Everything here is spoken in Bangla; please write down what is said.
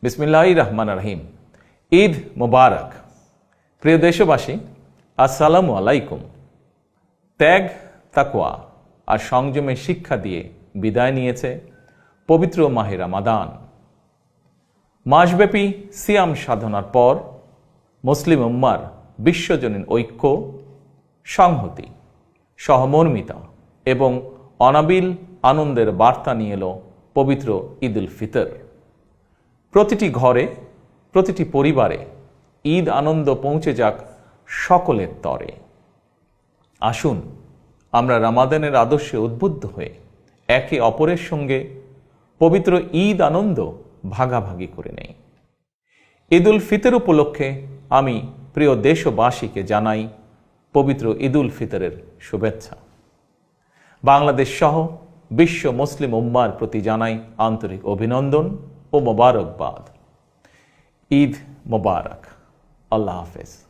বিসমিল্লাহির রহমানির রহিম। ঈদ মোবারক। প্রিয় দেশবাসী, আসসালামু আলাইকুম। ত্যাগ, তাকওয়া আর সংযমের শিক্ষা দিয়ে বিদায় নিয়েছে পবিত্র মাহে রমাদান। মাসব্যাপী সিয়াম সাধনার পর মুসলিম উম্মার বিশ্বজনীন ঐক্য, সংহতি, সহমর্মিতা এবং অনাবিল আনন্দের বার্তা নিয়ে এলো পবিত্র ঈদ উল ফিতর। প্রতিটি ঘরে, প্রতিটি পরিবারে ঈদ আনন্দ পৌঁছে যাক সকলের তরে। আসুন আমরা রমাদানের আদর্শে উদ্বুদ্ধ হয়ে একে অপরের সঙ্গে পবিত্র ঈদ আনন্দ ভাগাভাগি করে নেই। ঈদ উল ফিতর উপলক্ষে আমি প্রিয় দেশবাসীকে জানাই পবিত্র ঈদ উল ফিতরের শুভেচ্ছা। বাংলাদেশ সহ বিশ্ব মুসলিম উম্মার প্রতি জানাই আন্তরিক অভিনন্দন ও মোবারকবাদ। ঈদ মোবারক। আল্লাহ হাফেজ।